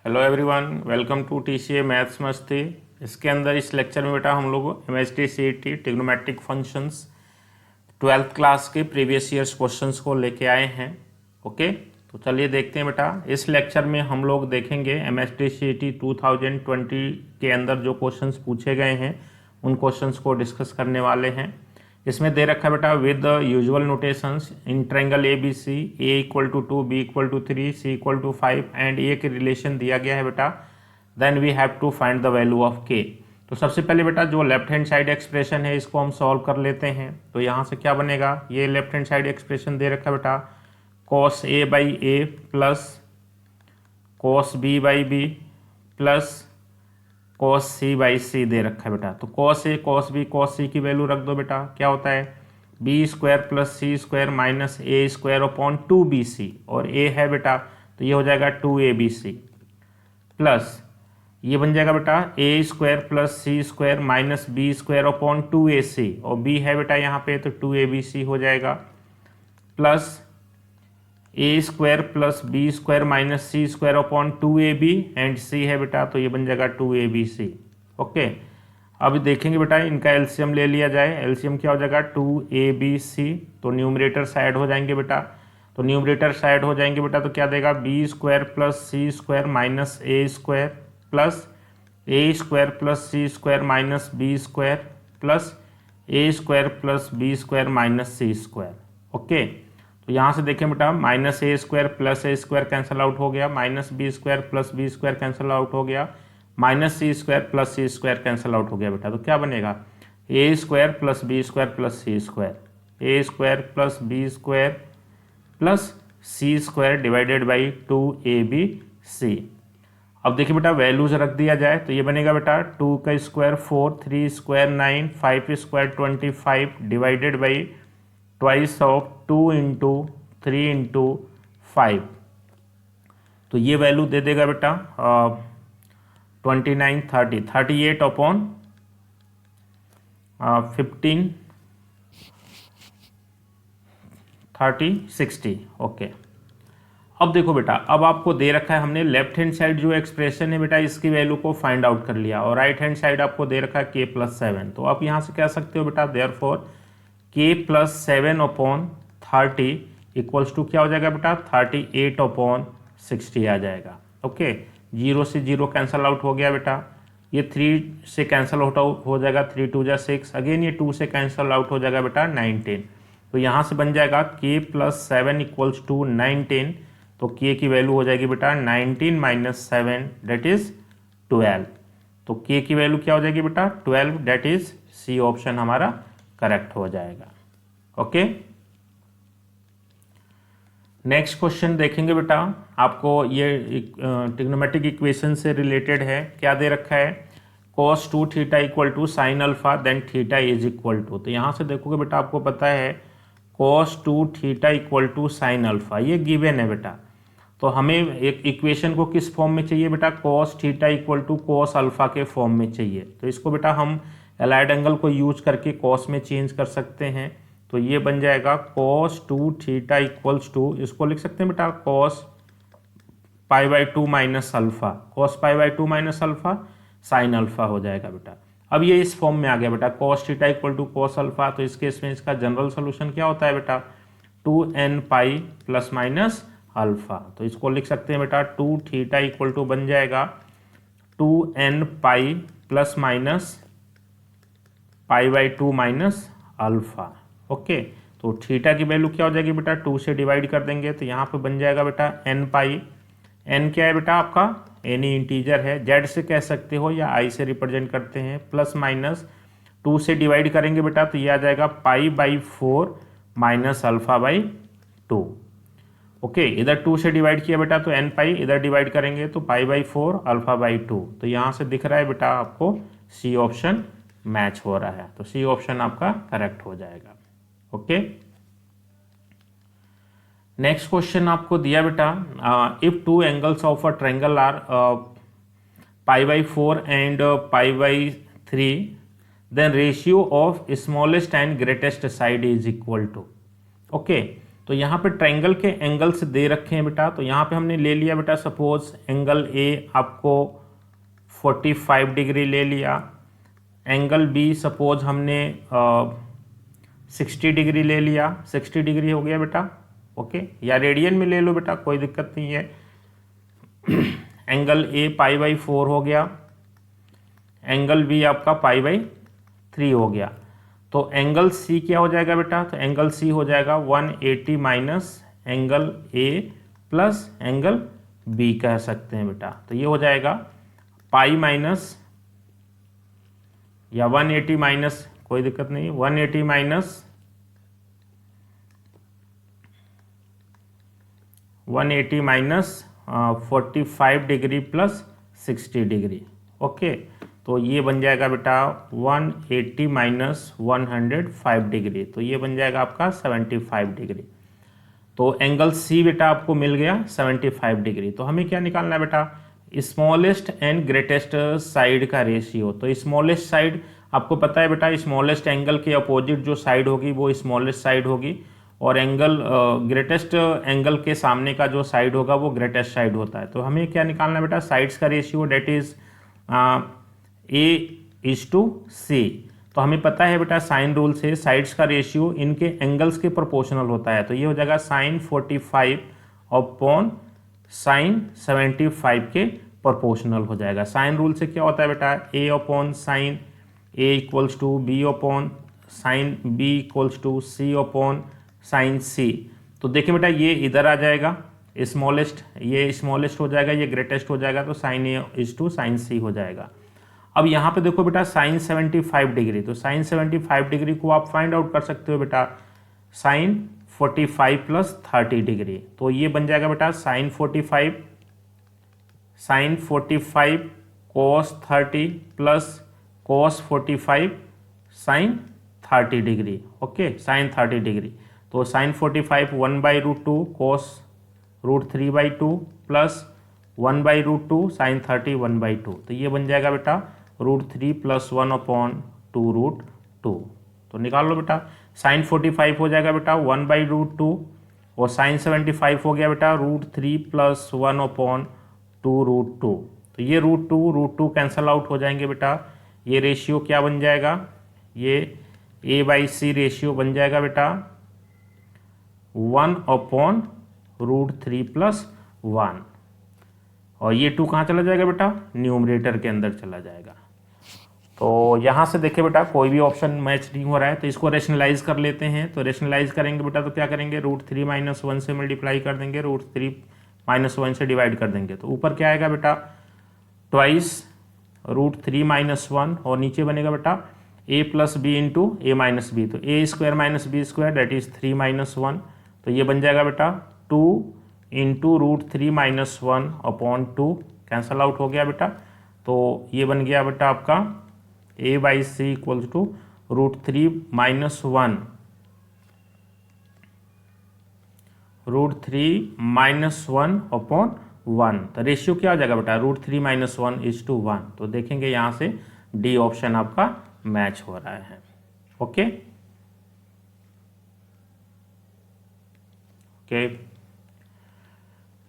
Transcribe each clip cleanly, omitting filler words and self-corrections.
Hello everyone, welcome to TCA maths मस्ती। इसके अंदर इस लेक्चर में बेटा हम लोग MST CET trigonometric functions 12th class के प्रीवियस ईयर्स क्वेश्चंस को लेके आए हैं। ओके, तो चलिए देखते हैं बेटा। इस लेक्चर में हम लोग देखेंगे एमएसटी सीईटी 2020 के अंदर जो क्वेश्चंस पूछे गए हैं उन क्वेश्चंस को डिस्कस करने वाले हैं। इसमें दे रखा है बेटा with usual notations in triangle A B C, A equal to 2, B equal to 3, C equal to 5 and A K relation दिया गया है बेटा। Then we have to find the value of K. तो सबसे पहले बेटा जो लेफ्ट हैंड साइड एक्सप्रेशन है इसको हम सॉल्व कर लेते हैं। तो यहाँ से क्या बनेगा, ये लेफ्ट हैंड साइड एक्सप्रेशन दे रखा है बेटा cos A by A plus cos B by B plus cos C by C दे रखा है बेटा। तो cos A cos B cos C की वैल्यू रख दो बेटा। क्या होता है B square plus C square minus A square upon 2bc, और ए है बेटा तो ये हो जाएगा 2abc प्लस ये बन जाएगा बेटा A square plus C square minus B square upon 2ac, और बी है बेटा यहाँ पे तो 2abc हो जाएगा plus A square plus B square minus C square upon 2ab and C है बेटा तो ये बन जाएगा 2abc। ओके, अब देखेंगे बेटा इनका एलसीएम ले लिया जाए। एलसीएम क्या हो जाएगा 2abc, तो न्यूमरेटर साइड हो जाएंगे बेटा। तो न्यूमरेटर साइड हो जाएंगे बेटा तो क्या देगा B square plus C square minus A square plus A square plus C square minus B square plus A square plus B square minus C square. Okay, तो यहाँ से देखें बेटा minus A square plus A square cancel out हो गया, minus B square plus B square cancel out हो गया, minus C square plus C square cancel out हो गया बेटा। तो क्या बनेगा ए square plus B square plus C square, A square plus B square plus C square divided by 2abc। अब देखिए बेटा वैल्यूज रख दिया जाए तो ये बनेगा बेटा 2 का square 4, 3 square 9, 5 square 25 divided by twice of 2 into 3 into 5, तो ये वैल्यू दे देगा बेटा 29, 30, 38 अपॉन 15, 30, 60। ओके, अब देखो बेटा अब आपको दे रखा है हमने लेफ्ट हैंड साइड जो एक्सप्रेशन है बेटा इसकी वैल्यू को फाइंड आउट कर लिया, और राइट हैंड साइड आपको दे रखा है k+7। तो आप यहाँ से कह सकते हो बेटा therefore k+7 upon 30 equals to क्या हो जाएगा बेटा 38 अपॉन 60 आ जाएगा। ओके, 0 से 0 कैंसल आउट हो गया बेटा, ये 3 से कैंसल आउट हो जाएगा, 3 2 जा 6, अगेन ये 2 से कैंसल आउट हो जाएगा बेटा 19। तो यहाँ से बन जाएगा k+7 इक्वल्स टू 19, तो k की वैल्यू हो जाएगी बेटा 19 माइनस 7 डेट इज 12। तो k की वैल्यू क्या हो जाएगी बेटा 12, डेट इज सी ऑप्शन हमारा करेक्ट हो जाएगा। ओके, नेक्स्ट क्वेश्चन देखेंगे बेटा। आपको ये ट्रिग्नोमेट्रिक इक्वेशन से रिलेटेड है। क्या दे रखा है cos 2 theta equal to sine alpha then theta is equal to. तो यहाँ से देखोगे बेटा आपको पता है cos 2 theta equal to sine alpha, ये गिवन है बेटा। तो हमें एक इक्वेशन को किस फॉर्म में चाहिए बेटा cos theta equal to cos alpha के फॉर्म में चाहिए। तो इसको बेटा हम एलाइड एंगल को यूज करके cos में चेंज कर सकते हैं। तो ये बन जाएगा cos 2 थीटा इक्वल्स टू, इसको लिख सकते हैं बेटा cos π/2 minus alpha, cos π/2 minus alpha sine alpha हो जाएगा बेटा। अब ये इस फॉर्म में आ गया बेटा cos theta equal to cos alpha. तो इस केस में इसका जनरल सोल्यूशन क्या होता है बेटा 2n pi plus minus alpha. तो इसको लिख सकते हैं बेटा 2 थीटा इक्वल टू बन जाएगा 2n pi plus minus π/2 minus alpha. Okay, तो थीटा की वैल्यू क्या हो जाएगी बेटा 2 से डिवाइड कर देंगे तो यहाँ पे बन जाएगा बेटा n पाई। n क्या है बेटा आपका एनी इंटीजर है, z से कह सकते हो या i से रिप्रेजेंट करते हैं, प्लस माइनस 2 से डिवाइड करेंगे बेटा तो ये आ जाएगा π/4 माइनस अल्फा बाई 2। ओके, इधर 2 से डिवाइड किया बेटा तो n पाई, इधर डिवाइड करेंगे तो π/4 अल्फा बाई 2। तो यहाँ से दिख रहा है बेटा आपको सी ऑप्शन मैच हो रहा है, तो सी ऑप्शन आपका करेक्ट हो जाएगा। ओके, नेक्स्ट क्वेश्चन आपको दिया बेटा if two angles of a triangle are π/4 and π/3 then ratio of smallest and greatest side is equal to. Okay, तो यहाँ पे ट्रायंगल के एंगल्स दे रखे हैं बेटा, तो यहाँ पे हमने ले लिया बेटा सपोज एंगल ए आपको 45 डिग्री ले लिया, एंगल बी सपोज हमने 60 डिग्री ले लिया, 60 डिग्री हो गया बेटा, ओके, या रेडियन में ले लो बेटा, कोई दिक्कत नहीं है। एंगल ए π/4 हो गया, एंगल बी आपका π/3 हो गया। तो एंगल सी क्या हो जाएगा बेटा, तो एंगल सी हो जाएगा 180 minus angle A plus angle B कह सकते हैं बेटा। तो ये हो जाएगा पाई माइनस या 180 माइनस, कोई दिक्कत नहीं, 180 minus 180 minus 45 degree plus 60 degree, okay. तो ये बन जाएगा बेटा 180 माइनस 105 डिग्री, तो ये बन जाएगा आपका 75 डिग्री। तो एंगल सी बेटा आपको मिल गया 75 डिग्री। तो हमें क्या निकालना है बेटा, स्मॉलेस्ट एंड ग्रेटेस्ट साइड का रेशियो। तो स्मॉलेस्ट साइड आपको पता है बेटा, स्मॉलेस्ट एंगल के अपोजिट जो साइड होगी वो स्मॉलेस्ट साइड होगी, और एंगल ग्रेटेस्ट एंगल के सामने का जो साइड होगा वो ग्रेटेस्ट साइड होता है। तो हमें क्या निकालना है बेटा, साइड्स का रेशियो, डेट इज A/C। तो हमें पता है बेटा साइन रूल से साइड्स का रेशियो इनके एंगल्स के प्रोपोर्शनल होता है। तो ये हो जाएगा sin 45 अपॉन sin 75 के प्रोपोर्शनल हो जाएगा। साइन रूल से क्या होता है बेटा, A upon sine A equals to B upon sine B equals to C upon sine C। तो देखिए बेटा ये इधर आ जाएगा स्मॉलेस्ट, ये स्मॉलेस्ट हो जाएगा, ये ग्रेटेस्ट हो जाएगा, तो sine A is to sine C हो जाएगा। अब यहाँ पे देखो बेटा साइन 75 डिग्री, तो साइन 75 डिग्री को आप फाइंड आउट कर सकते हो बेटा साइन 45 प्लस 30 डिग्री। तो ये बन जाएगा बेटा sine 45 cos 30 plus cos 45 sine 30 degree, okay, sine 30 degree. तो साइन 45 1/√2 कॉस √3/2 प्लस 1/√2 साइन 30 1/2। तो ये बन जाएगा बेटा √3 प्लस 1 अपॉन 2√2। तो निकाल लो बेटा, साइन 45 हो जाएगा बेटा 1/√2 और साइन 75 हो गया बेटा √3 प्लस 1 अपॉन 2√2। तो ये √2 कैंसल आउट हो जाएंगे बेटा, ये रेशियो क्या बन जाएगा, ये A/C रेशियो बन जाएगा बेटा 1 अपॉन √3 प्लस 1, और ये 2 कहाँ चला जाएगा बेटा, न्यूमरेटर के अंदर चला जाएगा। तो यहाँ से देखिए बेटा कोई भी ऑप्शन मैच नहीं हो रहा है, तो इसको रेशनलाइज कर लेते हैं। तो रेशनलाइज करेंगे बेटा तो क्या करेंगे, √3 - 1 से मल्टीप्लाई कर देंगे, √3 - 1 से डिवाइड कर देंगे। तो ऊपर क्या आएगा बेटा ट्वाइस √3 - 1, और नीचे बनेगा बेटा a plus B into A minus B. तो A² minus B² date is 3 - 1। तो ये बन जाएगा बेटा 2 इंटू √3 - 1 अपॉन 2, कैंसल आउट हो गया बेटा। तो ये बन गया बेटा आपका A/C इक्वल्स टू √3 - 1 अपॉन 1। तो रेशियो क्या हो जाएगा बेटा, √3 - 1 इज टू 1। तो देखेंगे यहाँ से डी ऑप्शन आपका मैच हो रहा है, ओके ओके।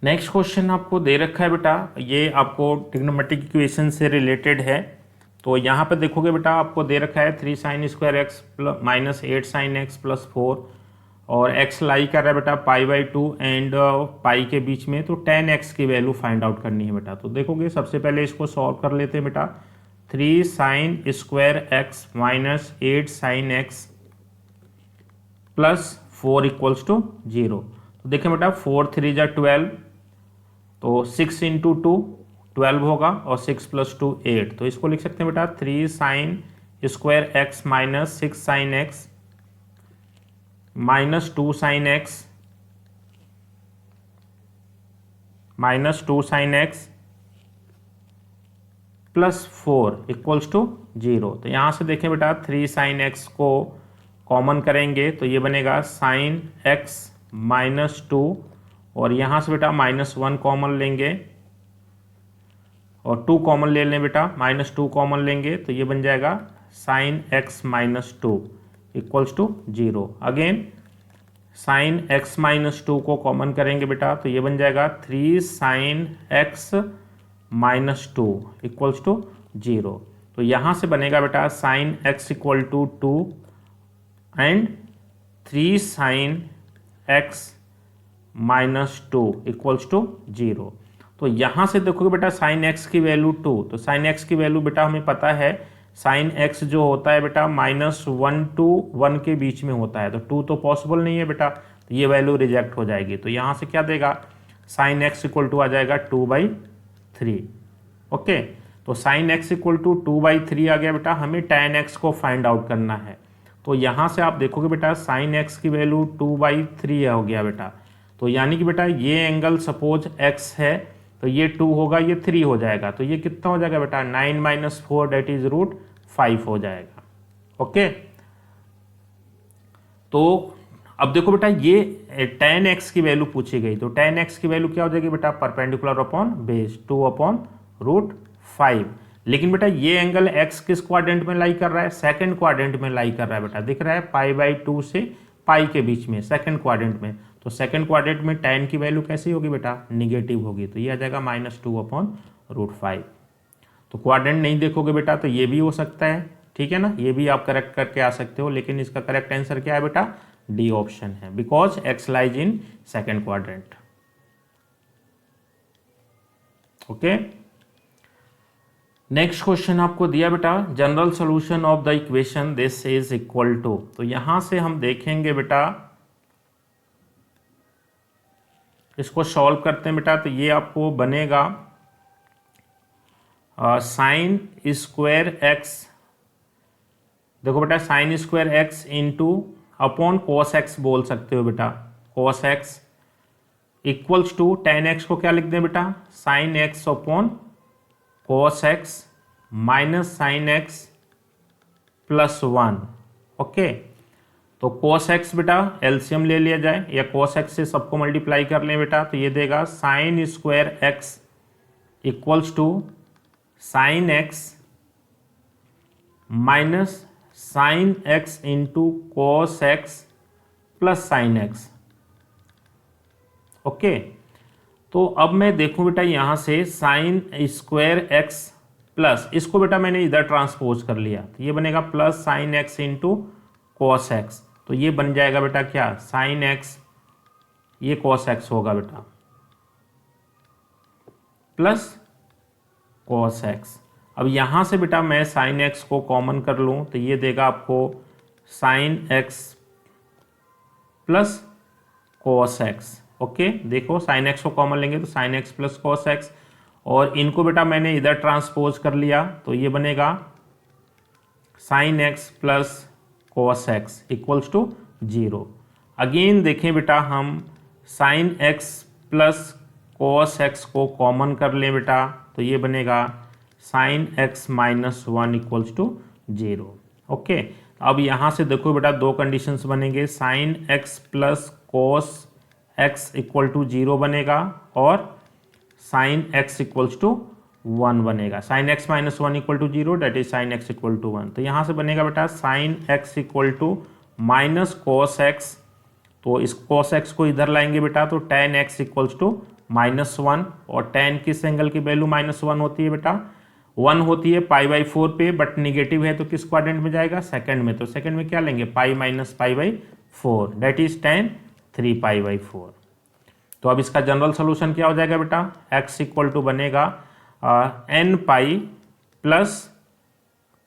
नेक्स्ट क्वेश्चन आपको दे रखा है बेटा, ये आपको ट्रिग्नोमेट्रिक इक्वेशन से रिलेटेड है। तो यहाँ पे देखोगे बेटा आपको दे रखा है 3 sin² x minus 8 sin x plus 4, और x लाई कर रहा है बेटा π/2 एंड पाई के बीच में। तो tan x की वैल्यू फाइंड आउट करनी है बेटा। तो देखोगे सबसे पहले इसको सॉल्व कर लेते हैं बेटा। 3 sin² x minus 8 sin x plus 4 equals to 0। तो देखें बेटा 4 3 जा 12, तो 6 इंटू 2 12 होगा, और 6 प्लस 2 8। तो इसको लिख सकते हैं बेटा 3 sin² x minus 6 sin x minus 2 sin x minus 2 sin x plus 4 equals to 0। तो यहाँ से देखें बेटा 3 sin x को कॉमन करेंगे तो ये बनेगा sin x माइनस 2, और यहाँ से बेटा -1 कॉमन लेंगे और 2 कॉमन ले लें बेटा, -2 कॉमन लेंगे तो ये बन जाएगा sin x minus 2 equals to 0। Again sine x minus 2 को कॉमन करेंगे बेटा तो ये बन जाएगा 3 sine x minus 2 equals to 0। तो यहाँ से बनेगा बेटा sine x equal to 2 and 3 sine x minus 2 equals to 0। तो यहाँ से देखोगे बेटा साइन x की वैल्यू 2, तो साइन x की वैल्यू बेटा हमें पता है साइन x जो होता है बेटा -1 to 1 के बीच में होता है, तो 2 तो पॉसिबल नहीं है बेटा, तो ये वैल्यू रिजेक्ट हो जाएगी। तो यहाँ से क्या देगा साइन x इक्वल टू आ जाएगा 2/3। ओके, तो साइन x इक्वल टू 2/3 आ गया बेटा। हमें tan x को फाइंड आउट करना है, तो यहाँ से आप देखोगे बेटा साइन x की वैल्यू 2/3 हो गया बेटा। तो यानी कि बेटा ये एंगल सपोज x है तो ये 2 होगा, ये 3 हो जाएगा, तो ये कितना हो जाएगा बेटा 9 - 4 डेट इज √5 हो जाएगा। ओके, तो अब देखो बेटा ये tan x की वैल्यू पूछी गई, तो tan x की वैल्यू क्या हो जाएगी बेटा परपेंडिकुलर अपॉन बेस 2/√5। लेकिन बेटा ये एंगल x किस क्वाड्रेंट में लाई कर रहा है, सेकंड क्वाड्रेंट में लाई कर रहा है बेटा, दिख रहा है π/2 से पाई के बीच में सेकंड क्वाड्रेंट में। तो सेकंड क्वाड्रेंट में tan की वैल्यू कैसी होगी बेटा निगेटिव होगी, तो ये आ जाएगा -2/√5। तो क्वाड्रेंट नहीं देखोगे बेटा तो ये भी हो सकता है, ठीक है ना, ये भी आप करेक्ट करके आ सकते हो, लेकिन इसका करेक्ट आंसर क्या है बेटा डी ऑप्शन है, because x lies in second quadrant. Okay, next question आपको दिया बेटा general solution of the equation this is equal to. तो यहां से हम देखेंगे बेटा, इसको सॉल्व करते हैं बेटा, तो ये आपको बनेगा साइन स्क्वायर एक्स, देखो बेटा sine square X into upon cos X बोल सकते हो बेटा, cos X equals to tan X को क्या लिख दें बेटा sine X upon cos X minus sine X plus 1। Okay, तो कोस एक्स बेटा एलसीएम ले लिया जाए या कोस एक्स से सबको मल्टीप्लाई कर लें बेटा, तो ये देगा sine square x equals to sine x minus sine x into cos X plus sine X. Okay, तो अब मैं देखूं बेटा यहां से साइन स्क्वायर एक्स प्लस, इसको बेटा मैंने इधर ट्रांसपोज कर लिया, तो ये बनेगा plus sine x into cos x, तो ये बन जाएगा बेटा क्या साइन एक्स, ये कोस एक्स होगा बेटा प्लस कोस एक्स। अब यहां से बेटा मैं साइन एक्स को कॉमन कर लूं तो ये देगा आपको sign X plus cos x. Okay, देखो साइन एक्स को कॉमन लेंगे तो sign X plus cos x, और इनको बेटा मैंने इधर ट्रांसपोज कर लिया तो ये बनेगा sine X plus cos X equals to 0। Again देखें बेटा हम sine X plus cos X को कॉमन कर लें बेटा, तो ये बनेगा sine x minus 1 equals to 0। Okay, अब यहाँ से देखो बेटा दो कंडीशंस बनेंगे, sine X plus cos X equal to 0 बनेगा और साइन एक्स इक्वल्स टू 1 बनेगा। Sine x minus 1 equal to 0 that is sine x equal to 1। तो यहाँ से बनेगा बेटा sine x equal to minus cos x, तो इस कोस एक्स को इधर लाएंगे बेटा तो tan एक्स इक्वल्स टू -1, और tan किस एंगल की वैल्यू -1 होती है बेटा 1 होती है π/4 पे, बट निगेटिव है तो किस क्वाड्रेंट में जाएगा सेकंड में, तो सेकंड में क्या लेंगे pi minus π/4 that is tan 3π/4। तो अब इसका जनरल सोल्यूशन क्या हो जाएगा बेटा x इक्वल टू बनेगा n pi plus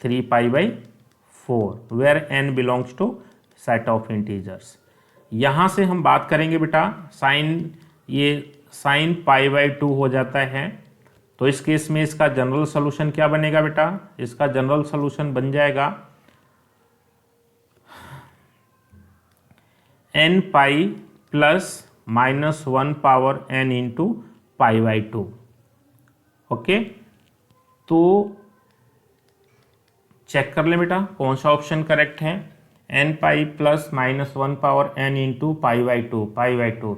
3π/4 where n belongs to set of integers. यहाँ से हम बात करेंगे बेटा साइन, ये साइन π/2 हो जाता है, तो इस केस में इसका जनरल सोल्यूशन क्या बनेगा बेटा, इसका जनरल सोल्यूशन बन जाएगा n pi plus -1 power n into π/2। Okay, तो चेक कर लें बेटा कौन सा ऑप्शन करेक्ट है, n pi plus -1 power n into π/2।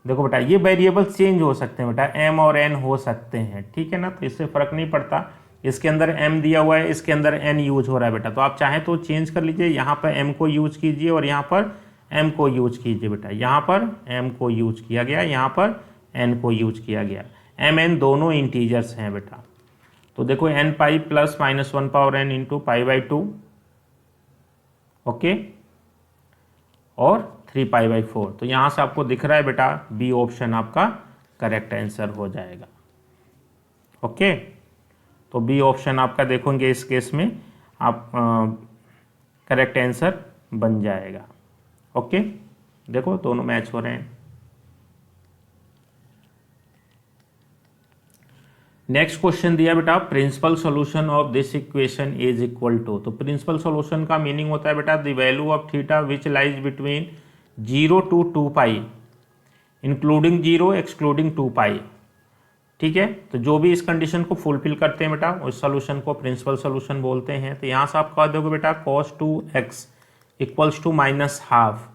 देखो बेटा ये वेरिएबल चेंज हो सकते हैं बेटा, m और n हो सकते हैं, ठीक है ना, तो इससे फर्क नहीं पड़ता, इसके अंदर m दिया हुआ है, इसके अंदर n यूज हो रहा है बेटा, तो आप चाहें तो चेंज कर लीजिए, यहाँ पर m को यूज कीजिए और यहाँ पर m को यूज कीजिए बेटा, यहाँ पर m को यूज किया गया, यहाँ पर n को यूज किया गया। m n दोनों इंटीजर्स हैं बेटा। तो देखो n pi plus minus 1 power n into pi by 2, okay, और 3 पाई बाई 4। तो यहाँ से आपको दिख रहा है बेटा बी ऑप्शन आपका करेक्ट आंसर हो जाएगा। ओके, तो बी ऑप्शन आपका देखोगे इस केस में आप करेक्ट आंसर बन जाएगा। ओके, देखो दोनों मैच हो रहे हैं। नेक्स्ट क्वेश्चन दिया बेटा, principal solution of this equation is equal to. तो प्रिंसिपल सॉल्यूशन का मीनिंग होता है बेटा the value of theta which lies between 0 to 2 pi including 0 excluding 2 pi. ठीक है, तो जो भी इस कंडीशन को फुलफिल करते हैं बेटा उस सॉल्यूशन को प्रिंसिपल सॉल्यूशन बोलते हैं। तो यहाँ से आप कह दोगे बेटा cos 2x equals to minus half.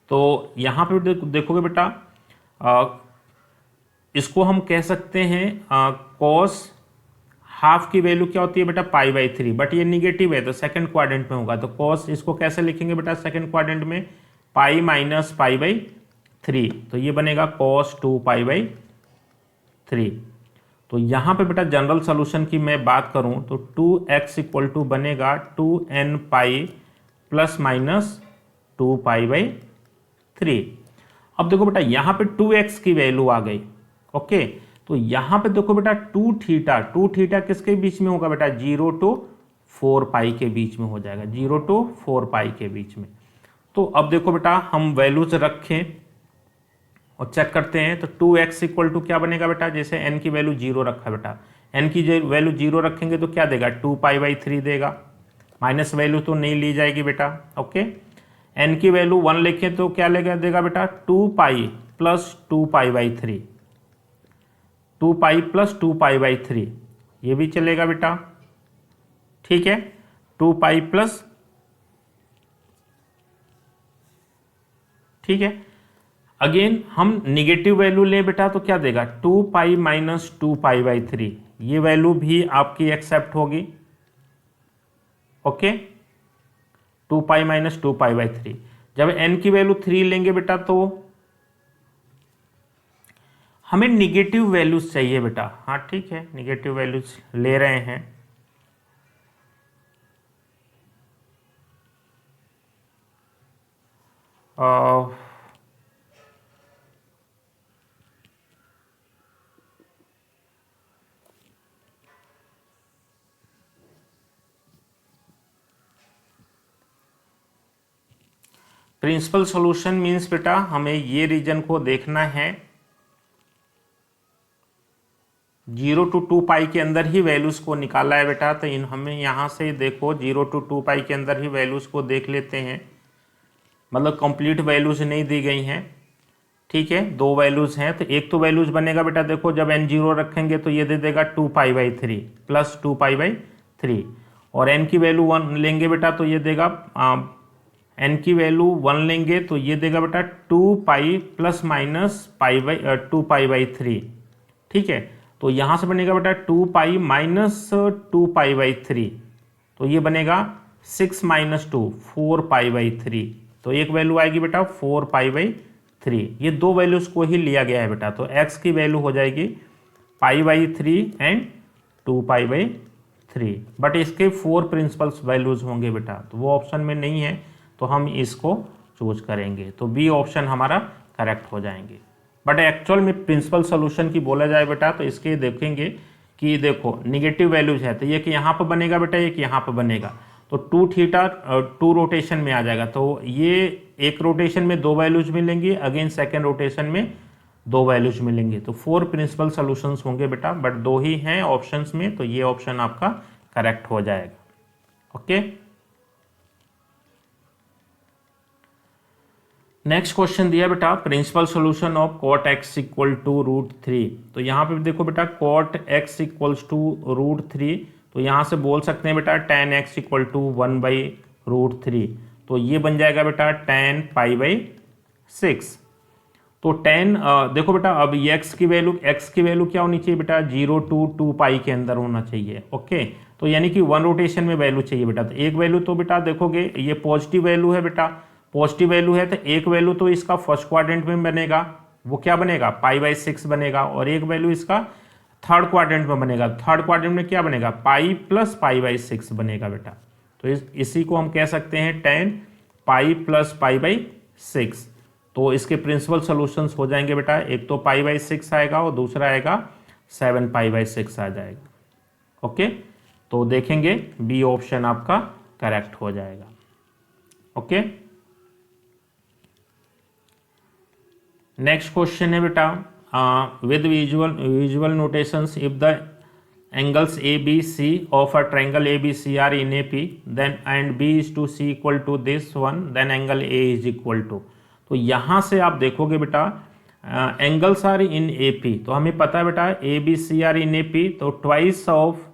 तो यहाँ पे देखोगे बेटा इसको हम कह सकते हैं cos हाफ की वैल्यू क्या होती है बेटा पाई बाई 3, बट ये निगेटिव है तो सेकंड क्वाड्रेंट में होगा। तो cos इसको कैसे लिखेंगे बेटा सेकंड क्वाड्रेंट में, पाई माइनस पाई बाई 3, तो ये बनेगा cos 2 पाई बाई 3। तो यहाँ पे बेटा जनरल सोल्यूशन की मैं बात करूँ तो 2x इक्वल टू बनेगा 2n pi plus minus 2 pi by 3। अब देखो बेटा यहाँ पे 2x की वैल्यू आ गई। ओके, तो यहाँ पे देखो बेटा 2 थीटा किसके बीच में होगा बेटा 0 to 4 पाई के बीच में हो जाएगा, 0 to 4 पाई के बीच में। तो अब देखो बेटा हम वैल्यूज रखें और चेक करते हैं। तो 2x इक्वल टू क्या बनेगा बेटा, जैसे n की वैल्यू 0 रखा बेटा, n की वैल्यू 0 रखेंगे तो क्या देगा 2 पाई बाई 3 देगा, माइनस वैल्यू तो नहीं ली जाएगी बेटा। ओके, n की वैल्यू 1 लिखें तो क्या देगा बेटा 2 pi plus 2 pi by 3, 2 pi plus 2 pi by 3 ये भी चलेगा बेटा। ठीक है, 2 पाई प्लस, ठीक है, अगेन हम निगेटिव वैल्यू ले बेटा तो क्या देगा 2 पाई माइनस 2 पाई बाई 3, ये वैल्यू भी आपकी एक्सेप्ट होगी। Okay, 2 pi minus 2 pi by 3। जब n की वैल्यू 3 लेंगे बेटा तो हमें निगेटिव वैल्यूज चाहिए बेटा। हाँ ठीक है, निगेटिव वैल्यूज ले रहे हैं। प्रिंसिपल सॉल्यूशन मीन्स बेटा हमें ये रीजन को देखना है 0 to 2 पाई के अंदर ही वैल्यूज को निकाला है बेटा। तो हमें यहाँ से देखो 0 to 2 पाई के अंदर ही वैल्यूज को देख लेते हैं, मतलब कंप्लीट वैल्यूज नहीं दी गई हैं। ठीक है, 2 वैल्यूज हैं तो एक तो वैल्यूज बनेगा बेटा देखो जब n 0 रखेंगे तो ये दे देगा 2 pi by 3 plus 2 pi by 3, और n की वैल्यू 1 लेंगे बेटा तो ये देगा n की वैल्यू 1 लेंगे तो ये देगा बेटा 2 पाई plus minus pi by 2 pi by 3। ठीक है, तो यहाँ से बनेगा बेटा 2 पाई माइनस 2 पाई बाई 3, तो ये बनेगा 6 माइनस 2 4 पाई बाई 3। तो एक वैल्यू आएगी बेटा 4 पाई बाई 3, ये 2 वैल्यूज को ही लिया गया है बेटा। तो x की वैल्यू हो जाएगी pi by 3 and 2 pi by 3, but इसके 4 प्रिंसिपल्स वैल्यूज होंगे बेटा, तो वो ऑप्शन में नहीं है तो हम इसको चूज करेंगे। तो बी ऑप्शन हमारा करेक्ट हो जाएंगे। बट एक्चुअल में प्रिंसिपल सॉल्यूशन की बोला जाए बेटा तो इसके देखेंगे कि देखो निगेटिव वैल्यूज है तो ये कि यहाँ पर बनेगा बेटा, एक यहाँ पर बनेगा, तो 2 थीटा 2 रोटेशन में आ जाएगा। तो ये एक रोटेशन में 2 वैल्यूज मिलेंगी, अगेन सेकेंड रोटेशन में 2 वैल्यूज मिलेंगे। तो 4 प्रिंसिपल सॉल्यूशंस होंगे बेटा, बट 2 ही हैं ऑप्शंस में, तो ये ऑप्शन आपका करेक्ट हो जाएगा। ओके, नेक्स्ट क्वेश्चन दिया बेटा principal solution of cot x equal to √3। तो यहाँ पे देखो बेटा cot x इक्वल्स टू √3, तो यहाँ से बोल सकते हैं बेटा tan x equal to 1 by √3, तो ये बन जाएगा बेटा tan पाई बाई 6। तो tan देखो बेटा अब x की वैल्यू क्या होनी चाहिए बेटा 0 to 2 पाई के अंदर होना चाहिए। ओके, तो यानी कि 1 रोटेशन में वैल्यू चाहिए बेटा। तो एक वैल्यू तो बेटा देखोगे ये पॉजिटिव वैल्यू है बेटा, पॉजिटिव वैल्यू है तो एक वैल्यू तो इसका फर्स्ट क्वाड्रेंट में बनेगा, वो क्या बनेगा π/6 बनेगा, और एक वैल्यू इसका थर्ड क्वाड्रेंट में बनेगा। थर्ड क्वाड्रेंट में क्या बनेगा पाई प्लस π/6 बनेगा बेटा। तो इसी को हम कह सकते हैं 10 पाई प्लस π/6। तो इसके प्रिंसिपल सॉल्यूशंस हो जाएंगे बेटा, एक तो π/6 आएगा और दूसरा आएगा 7 π/6 आ जाएगा। ओके, तो देखेंगे बी ऑप्शन आपका करेक्ट हो जाएगा। ओके, नेक्स्ट क्वेश्चन है बेटा with visual notations, if the angles A B C of a triangle A B C are in A P then and B is to C equal to this one, then angle A is equal to. तो यहाँ से आप देखोगे बेटा angles are in A P, तो हमें पता है बेटा A B C are in A P, तो twice of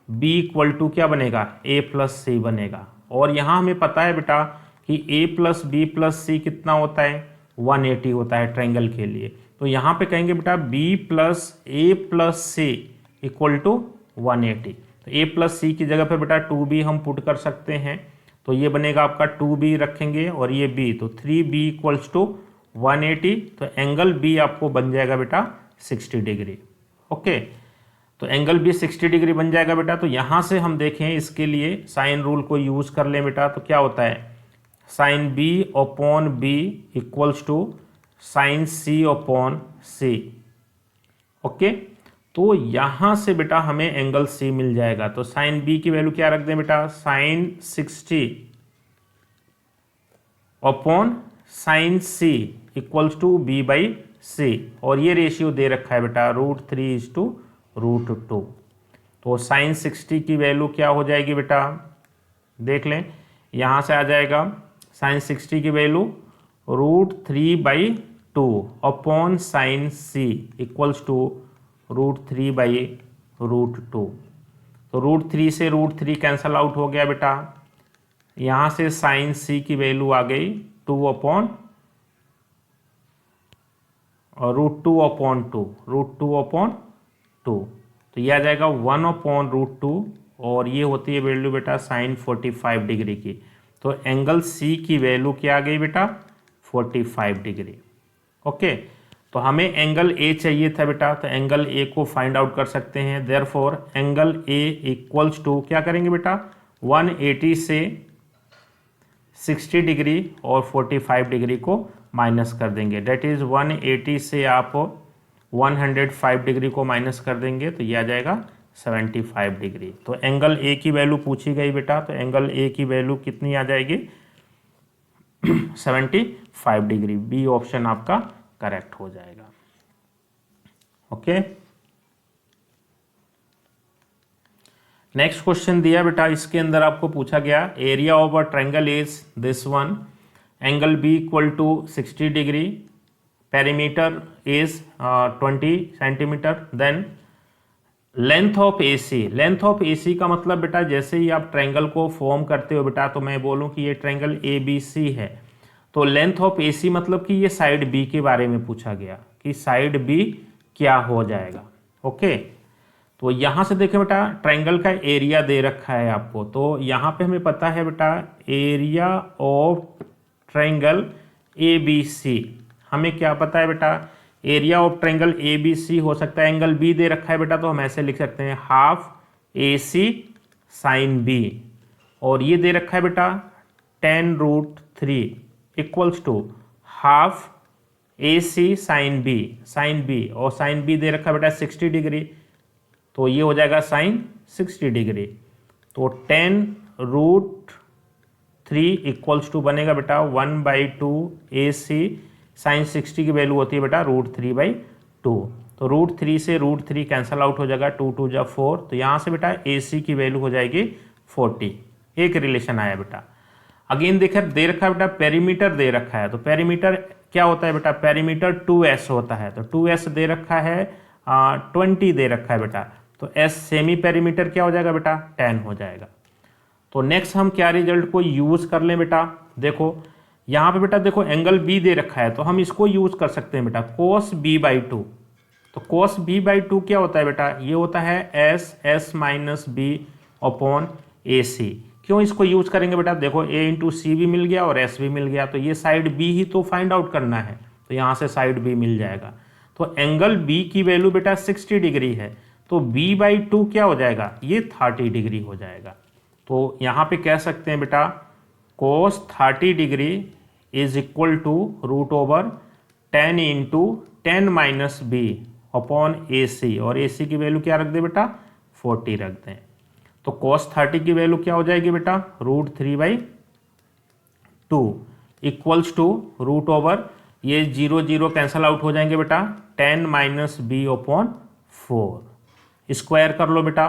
B equal to क्या बनेगा ए प्लस सी बनेगा। और यहाँ हमें पता है बेटा कि ए प्लस बी प्लस सी कितना होता है 180 होता है ट्रायंगल के लिए। तो यहाँ पे कहेंगे बेटा B plus A plus C equal to 180। तो ए प्लस सी की जगह पे बेटा 2b हम पुट कर सकते हैं, तो ये बनेगा आपका 2b रखेंगे और ये b, तो 3b इक्वल्स टू 180। तो एंगल b आपको बन जाएगा बेटा 60 डिग्री। ओके, तो एंगल b 60 डिग्री बन जाएगा बेटा। तो यहाँ से हम देखें इसके लिए साइन रूल को यूज कर लें बेटा, तो क्या होता है sine b upon b equals to sine c upon c। Okay, तो यहाँ से बेटा हमें एंगल c मिल जाएगा। तो साइन b की वैल्यू क्या रख दें बेटा sine 60 upon sine c equals to b/c, और ये रेशियो दे रखा है बेटा √3:√2। तो साइन 60 की वैल्यू क्या हो जाएगी बेटा, देख लें, यहाँ से आ जाएगा साइन 60 की value √3/2 upon sine c equals to √3/√2। तो √3 से √3 कैंसल आउट हो गया बेटा। यहाँ से साइन c की वैल्यू आ गई 2 अपॉन और √2/2। तो ये आ जाएगा 1 अपॉन √2, और ये होती है वैल्यू बेटा साइन 45 डिग्री की। तो एंगल C की वैल्यू क्या आ गई बेटा 45 डिग्री। ओके, तो हमें एंगल A चाहिए था बेटा, तो एंगल A को फाइंड आउट कर सकते हैं। Therefore angle A equals to क्या करेंगे बेटा 180 से 60 डिग्री और 45 डिग्री को माइनस कर देंगे। डेट इज 180 से आप 105 डिग्री को माइनस कर देंगे, तो ये आ जाएगा 75 डिग्री। तो एंगल A की वैल्यू पूछी गई बेटा, तो एंगल A की वैल्यू कितनी आ जाएगी 75 डिग्री। बी ऑप्शन आपका करेक्ट हो जाएगा। ओके, नेक्स्ट क्वेश्चन दिया बेटा, इसके अंदर आपको पूछा गया area of a triangle is this one, angle B equal to 60 degree, perimeter is 20 centimetre, then length of AC। Length of AC का मतलब बेटा जैसे ही आप ट्रायंगल को फॉर्म करते हो बेटा, तो मैं बोलूं कि ये ट्रायंगल ABC है, तो लेंथ ऑफ AC मतलब कि ये साइड B के बारे में पूछा गया कि साइड B क्या हो जाएगा। ओके, तो यहाँ से देखें बेटा ट्रायंगल का एरिया दे रखा है आपको, तो यहाँ पे हमें पता है बेटा एरिया ऑफ ट्रायंगल ABC। हमें क्या पता है बेटा एरिया ऑफ ट्रायंगल ABC हो सकता है, एंगल B दे रखा है बेटा, तो हम ऐसे लिख सकते हैं हाफ AC साइन B, और ये दे रखा है बेटा 10√3 equals to half AC sine B, और साइन B दे रखा है बेटा 60 डिग्री, तो ये हो जाएगा साइन 60 डिग्री। तो 10√3 इक्वल्स टू बनेगा बेटा 1/2 AC साइन 60 की वैल्यू होती है बेटा √3/2। तो √3 से √3 कैंसल आउट हो जाएगा, 2 2 जा 4, तो यहाँ से बेटा AC की वैल्यू हो जाएगी 40। एक रिलेशन आया बेटा। अगेन देखा दे रखा है बेटा पेरीमीटर दे रखा है, तो पेरीमीटर क्या होता है बेटा पेरीमीटर 2S होता है, तो 2S दे रखा है 20 दे रखा है बेटा, तो S सेमी पेरीमीटर क्या हो जाएगा बेटा 10 हो जाएगा। तो नेक्स्ट हम क्या रिजल्ट को यूज कर लें बेटा, देखो यहाँ पे बेटा देखो एंगल B दे रखा है, तो हम इसको यूज कर सकते हैं बेटा cos B/2। तो cos B/2 क्या होता है बेटा, ये होता है S - B अपॉन AC, क्यों इसको यूज करेंगे बेटा, देखो a इंटू सी भी मिल गया और s भी मिल गया, तो ये साइड b ही तो फाइंड आउट करना है, तो यहाँ से साइड b मिल जाएगा। तो एंगल b की वैल्यू बेटा 60 डिग्री है, तो b/2 क्या हो जाएगा, ये 30 डिग्री हो जाएगा। तो यहाँ पे कह सकते हैं बेटा cos 30 degree is equal to √10 into 10 minus B upon AC, और AC की वैल्यू क्या रख दे बेटा, 40 रख दें। तो cos 30 की वैल्यू क्या हो जाएगी बेटा, √3/2 इक्वल्स टू ये 0 0 कैंसल आउट हो जाएंगे बेटा, 10 माइनस बी अपॉन 4 स्क्वायर कर लो बेटा,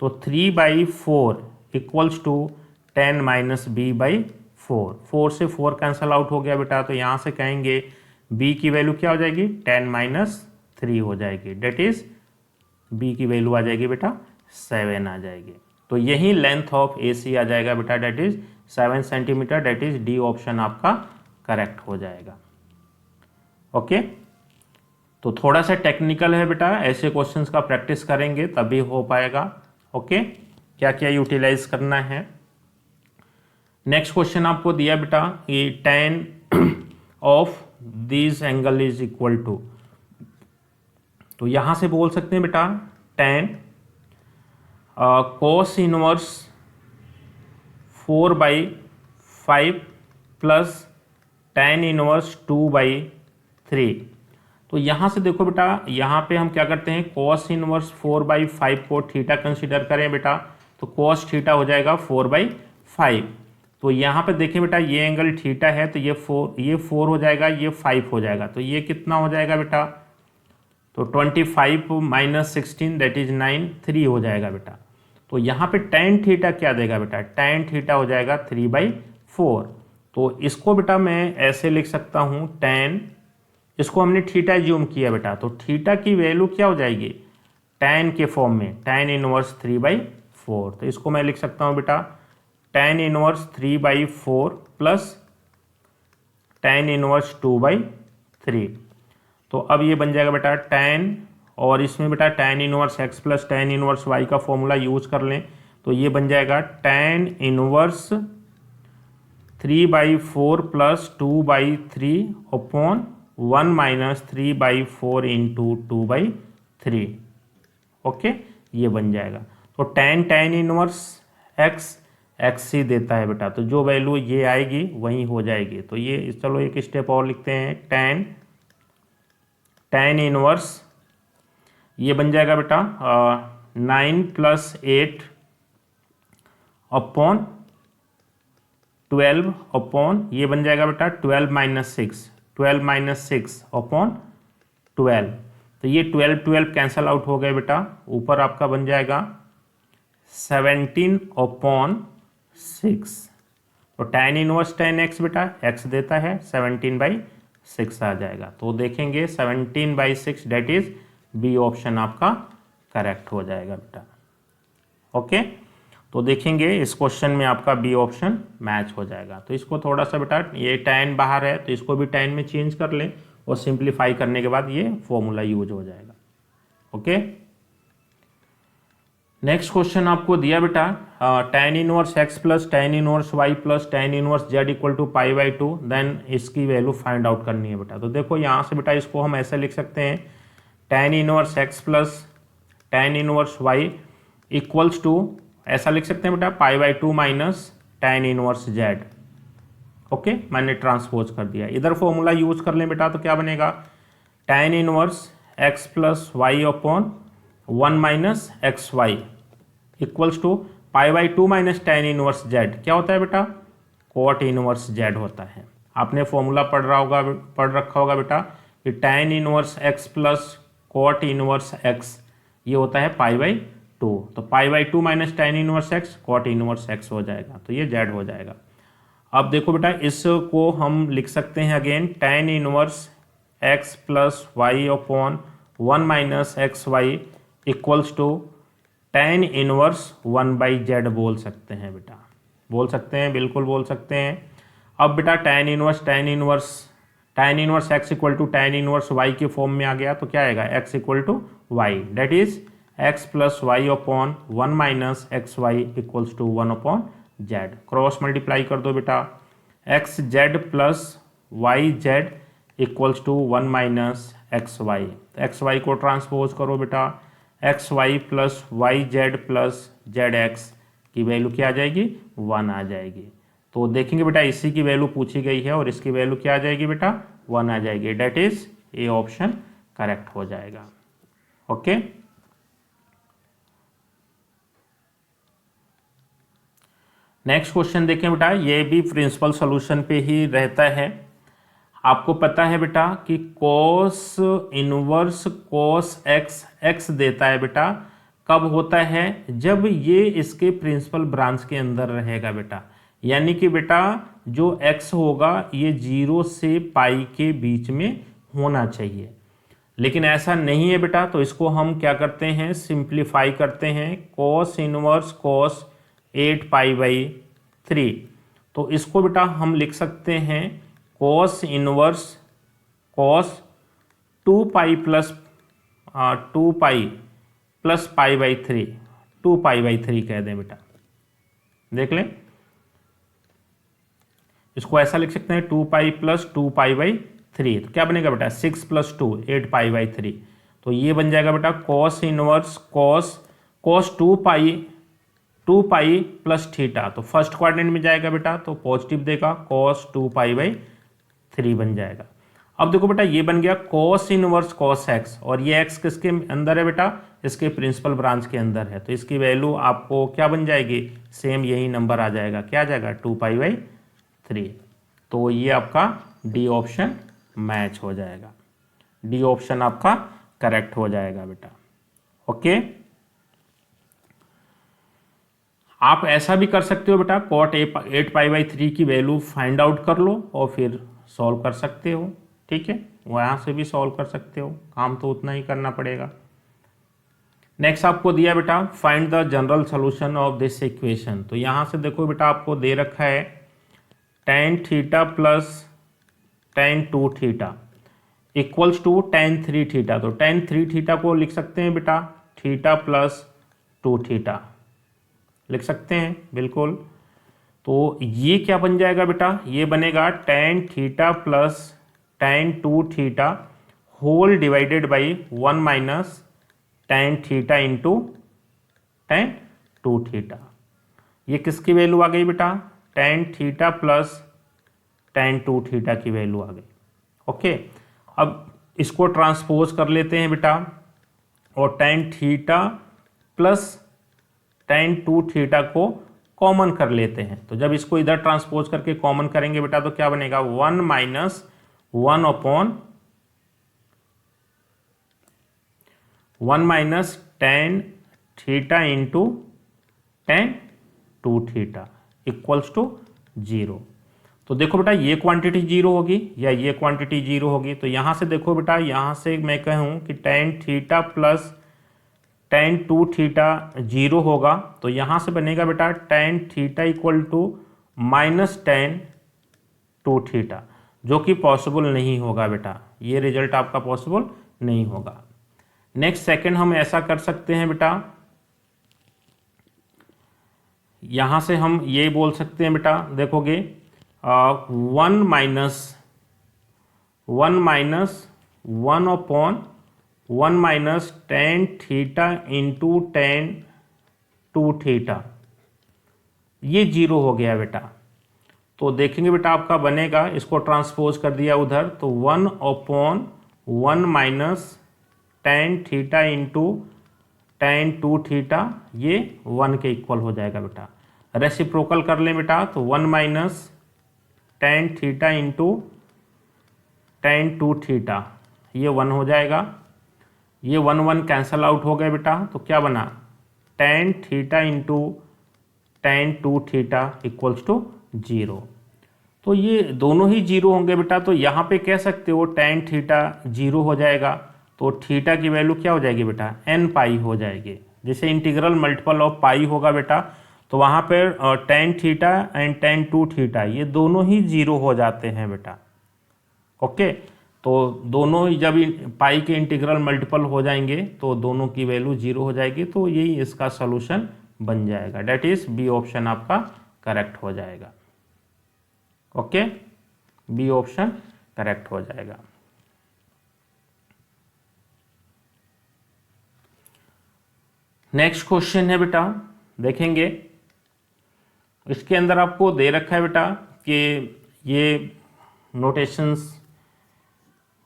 तो 3/4 इक्वल्स टू 10 माइनस b/4, 4 से 4 कैंसल आउट हो गया बेटा, तो यहाँ से कहेंगे b की वैल्यू क्या हो जाएगी, 10 माइनस 3 हो जाएगी, डेट इज b की वैल्यू आ जाएगी बेटा 7 आ जाएगी। तो यही लेंथ ऑफ AC आ जाएगा बेटा, that is 7 centimetre, that is D option आपका करेक्ट हो जाएगा। ओके, तो थोड़ा सा टेक्निकल है बेटा, ऐसे क्वेश्चंस का प्रैक्टिस करेंगे तभी हो पाएगा। ओके, क्या क्या यूटिलाइज करना है। नेक्स्ट क्वेश्चन आपको दिया बेटा कि tan of this angle is equal to, तो यहां से बोल सकते हैं बेटा tan cos inverse 4/5 plus tan inverse 2/3। तो यहाँ से देखो बेटा, यहाँ पे हम क्या करते हैं, cos इनवर्स 4/5 को थीटा कंसीडर करें बेटा, तो cos थीटा हो जाएगा 4/5। तो यहाँ पे देखें बेटा, ये एंगल थीटा है, तो ये 4 हो जाएगा, ये 5 हो जाएगा, तो ये कितना हो जाएगा बेटा, तो 25 माइनस 16 दैट इज 9, 3 हो जाएगा बेटा। तो यहाँ पे tan थीटा क्या देगा बेटा, tan थीटा हो जाएगा 3/4। तो इसको बेटा मैं ऐसे लिख सकता हूँ tan, इसको हमने थीटा ज्यूम किया बेटा, तो थीटा की वैल्यू क्या हो जाएगी, tan के फॉर्म में tan इनवर्स 3/4। तो इसको मैं लिख सकता हूँ बेटा tan inverse 3/4 plus tan inverse 2/3। तो अब ये बन जाएगा बेटा tan, और इसमें बेटा tan inverse x plus tan inverse y का फॉर्मूला यूज कर लें, तो ये बन जाएगा tan inverse 3/4 plus 2/3 upon 1 minus 3/4 into 2/3। Okay, ये बन जाएगा। तो tan इनवर्स x ही देता है बेटा, तो जो वैल्यू ये आएगी वही हो जाएगी। तो ये चलो एक स्टेप और लिखते हैं, tan इनवर्स ये बन जाएगा बेटा 9 प्लस 8 अपॉन 12 अपॉन, ये बन जाएगा बेटा 12 माइनस 6 अपॉन 12। तो ये 12 कैंसल आउट हो गए बेटा, ऊपर आपका बन जाएगा 17 अपॉन 6। तो tan इनवर्स tan x बेटा x देता है, 17/6 आ जाएगा। तो देखेंगे 17/6 डेट इज बी ऑप्शन आपका करेक्ट हो जाएगा बेटा। ओके, तो देखेंगे इस क्वेश्चन में आपका बी ऑप्शन मैच हो जाएगा। तो इसको थोड़ा सा बेटा, ये tan बाहर है तो इसको भी tan में चेंज कर लें, और सिंप्लीफाई करने के बाद ये फॉर्मूला यूज हो जाएगा। ओके, नेक्स्ट क्वेश्चन आपको दिया बेटा tan inverse x plus tan inverse y plus tan inverse z equal to π/2, then इसकी वैल्यू फाइंड आउट करनी है बेटा। तो देखो यहाँ से बेटा इसको हम ऐसे लिख सकते हैं, tan inverse x plus tan inverse y equals to, ऐसा लिख सकते हैं बेटा π/2 minus tan inverse z। Okay, मैंने ट्रांसपोज कर दिया, इधर फॉर्मूला यूज कर लें बेटा, तो क्या बनेगा tan inverse x plus Y upon 1 minus x Y equals to π/2 minus tan inverse z क्या होता है बेटा, cot इनवर्स z होता है। आपने फॉर्मूला पढ़ रखा होगा बेटा कि tan inverse x plus cot inverse x ये होता है π/2, तो π/2 minus tan inverse x cot inverse x हो जाएगा, तो ये z हो जाएगा। अब देखो बेटा, इसको हम लिख सकते हैं again tan inverse x plus Y upon 1 minus x Y equals to tan inverse 1/z बोल सकते हैं बेटा, बोल सकते हैं, बिल्कुल बोल सकते हैं। अब बेटा tan inverse x equal to tan inverse y के फॉर्म में आ गया, तो क्या आएगा x equal to y, that is x plus Y upon 1 minus x Y equals to 1 upon z, cross multiply कर दो बेटा, x z plus y z equals to 1 minus x y, x y को transpose करो बेटा, x y plus y z plus z x की value क्या आ जाएगी, 1 आ जाएगी। तो देखेंगे बेटा इसी की वैल्यू पूछी गई है और इसकी वैल्यू क्या आ जाएगी बेटा, 1 आ जाएगी। That is A option correct हो जाएगा। ओके, नेक्स्ट क्वेश्चन देखें बेटा, ये भी प्रिंसिपल सॉल्यूशन पे ही रहता है। आपको पता है बेटा कि cos inverse cos x x देता है बेटा, कब होता है, जब ये इसके प्रिंसिपल ब्रांच के अंदर रहेगा बेटा, यानी कि बेटा जो x होगा ये 0 से पाई के बीच में होना चाहिए, लेकिन ऐसा नहीं है बेटा। तो इसको हम क्या करते हैं, सिंप्लीफाई करते हैं, cos inverse cos 8 pi by 3। तो इसको बेटा हम लिख सकते हैं cos inverse cos 2 pi plus 2 pi plus pi by 3, 2 pi by 3 कह दें बेटा, देख लें, इसको ऐसा लिख सकते हैं 2 पाई प्लस 2 पाई बाई 3। तो क्या बनेगा बेटा 6 प्लस 2 8 पाई बाई 3। तो ये बन जाएगा बेटा cos inverse cos 2 pi plus theta. तो फर्स्ट क्वाड्रेंट में जाएगा बेटा तो पॉजिटिव देगा, कॉस 2 पाई बाई 3 बन जाएगा। अब देखो बेटा ये बन गया कॉस इनवर्स कॉस एक्स, और ये एक्स किसके अंदर है बेटा, इसके प्रिंसिपल ब्रांच के अंदर है। तो इसकी वैल्यू आपको क्या बन जाएगी, सेम यही नंबर आ जाएगा, क्या आ जाएगा 2 पाई बाई 3। तो ये आपका डी ऑप्शन मैच हो जाएगा, डी ऑप्शन आपका करेक्ट हो जाएगा बेटा। ओके, आप ऐसा भी कर सकते हो बेटा, कॉट 8 पाई बाई 3 की वैल्यू फाइंड आउट कर लो और फिर सॉल्व कर सकते हो, ठीक है, वहाँ से भी सॉल्व कर सकते हो, काम तो उतना ही करना पड़ेगा। नेक्स्ट आपको दिया बेटा find the general solution of this equation. तो यहाँ से देखो बेटा आपको दे रखा है tan theta plus tan 2 theta equals to tan 3 theta. तो tan 3 थीटा को लिख सकते हैं बेटा थीटा प्लस 2 थीटा लिख सकते हैं, बिल्कुल। तो ये क्या बन जाएगा बेटा, ये बनेगा tan theta plus tan 2 theta whole divided by 1 minus tan theta into tan 2 theta. ये किसकी वैल्यू आ गई बेटा, tan theta plus tan 2 theta की वैल्यू आ गई। ओके, अब इसको ट्रांसपोज कर लेते हैं बेटा और tan theta plus tan 2 theta को कॉमन कर लेते हैं। तो जब इसको इधर ट्रांसपोज करके कॉमन करेंगे बेटा तो क्या बनेगा 1 minus 1 upon 1 minus tan theta into tan 2 theta equals to 0। तो देखो बेटा ये क्वांटिटी 0 होगी या ये क्वांटिटी 0 होगी। तो यहाँ से देखो बेटा, यहाँ से मैं कहूँ कि tan theta plus tan 2 theta 0 होगा, तो यहाँ से बनेगा बेटा tan theta equal to minus tan 2 theta, जो कि पॉसिबल नहीं होगा बेटा, ये रिजल्ट आपका पॉसिबल नहीं होगा। नेक्स्ट सेकंड हम ऐसा कर सकते हैं बेटा, यहाँ से हम ये बोल सकते हैं बेटा, देखोगे 1 minus 1 upon 1 minus tan theta into tan 2 theta, ये 0 हो गया बेटा। तो देखेंगे बेटा आपका बनेगा, इसको ट्रांसपोज कर दिया उधर तो 1 upon 1 minus tan theta into tan 2 theta, ये 1 के इक्वल हो जाएगा बेटा। रेसिप्रोकल कर लें बेटा तो 1 minus tan theta into tan 2 theta, ये 1 हो जाएगा। ये 1 1 कैंसल आउट हो गए बेटा, तो क्या बना tan theta into tan 2 theta equals to 0। तो ये दोनों ही 0 होंगे बेटा। तो यहाँ पे कह सकते हो tan थीटा 0 हो जाएगा, तो थीटा की वैल्यू क्या हो जाएगी बेटा n पाई हो जाएगी। जैसे इंटीग्रल मल्टीपल ऑफ पाई होगा बेटा, तो वहाँ पर tan theta and tan 2 theta ये दोनों ही 0 हो जाते हैं बेटा। ओके, तो दोनों ही जब पाई के इंटीग्रल मल्टीपल हो जाएंगे तो दोनों की वैल्यू 0 हो जाएगी। तो यही इसका सॉल्यूशन बन जाएगा। डेट इज बी ऑप्शन आपका करेक्ट हो जाएगा। ओके, बी ऑप्शन करेक्ट हो जाएगा। नेक्स्ट क्वेश्चन है बेटा, देखेंगे इसके अंदर आपको दे रखा है बेटा कि ये नोटेशंस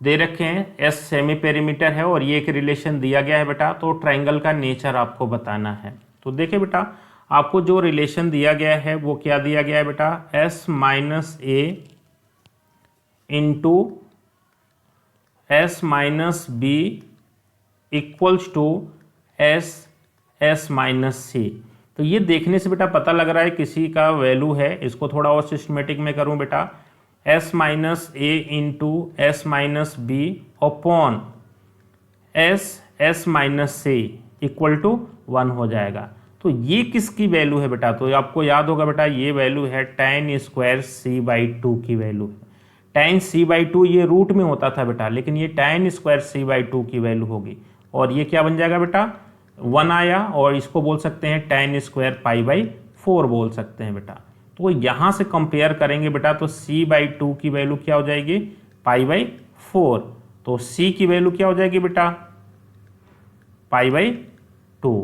दे रखे हैं, एस सेमी पेरीमीटर है और ये एक रिलेशन दिया गया है बेटा, तो ट्रायंगल का नेचर आपको बताना है। तो देखिए बेटा, आपको जो रिलेशन दिया गया है वो क्या दिया गया है बेटा, S minus A into S minus B equals to S minus C. तो ये देखने से बेटा पता लग रहा है किसी का वैल्यू है। इसको थोड़ा और सिस्टमेटिक में करूं बेटा, S minus A into S minus B upon S minus C equal to 1 हो जाएगा। तो ये किसकी वैल्यू है बेटा, तो आपको याद होगा बेटा ये वैल्यू है tan स्क्वायर सी बाई 2 की वैल्यू है। tan सी बाई 2 ये रूट में होता था बेटा, लेकिन ये tan स्क्वायर सी बाई 2 की वैल्यू होगी और ये क्या बन जाएगा बेटा, 1 आया, और इसको बोल सकते हैं tan स्क्वायर पाई बाई 4 बोल सकते हैं बेटा। तो यहां से कंपेयर करेंगे बेटा, तो c बाई 2 की वैल्यू क्या हो जाएगी, पाई बाई 4, तो c की वैल्यू क्या हो जाएगी बेटा, पाई बाई 2।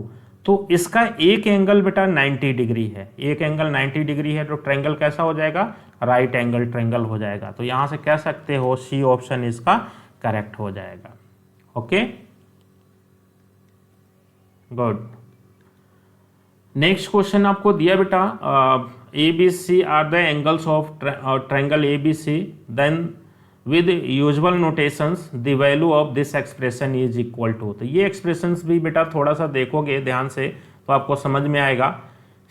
तो इसका एक एंगल बेटा 90 डिग्री है, एक एंगल 90 डिग्री है, तो ट्रायंगल कैसा हो जाएगा, राइट एंगल ट्रायंगल हो जाएगा। तो यहां से कह सकते हो सी ऑप्शन इसका करेक्ट हो जाएगा। Okay, good. नेक्स्ट क्वेश्चन आपको दिया बेटा, A B C are the angles of triangle A B C, then with usual notations the value of this expression is equal to. तो ये एक्सप्रेशंस भी बेटा थोड़ा सा देखोगे ध्यान से तो आपको समझ में आएगा,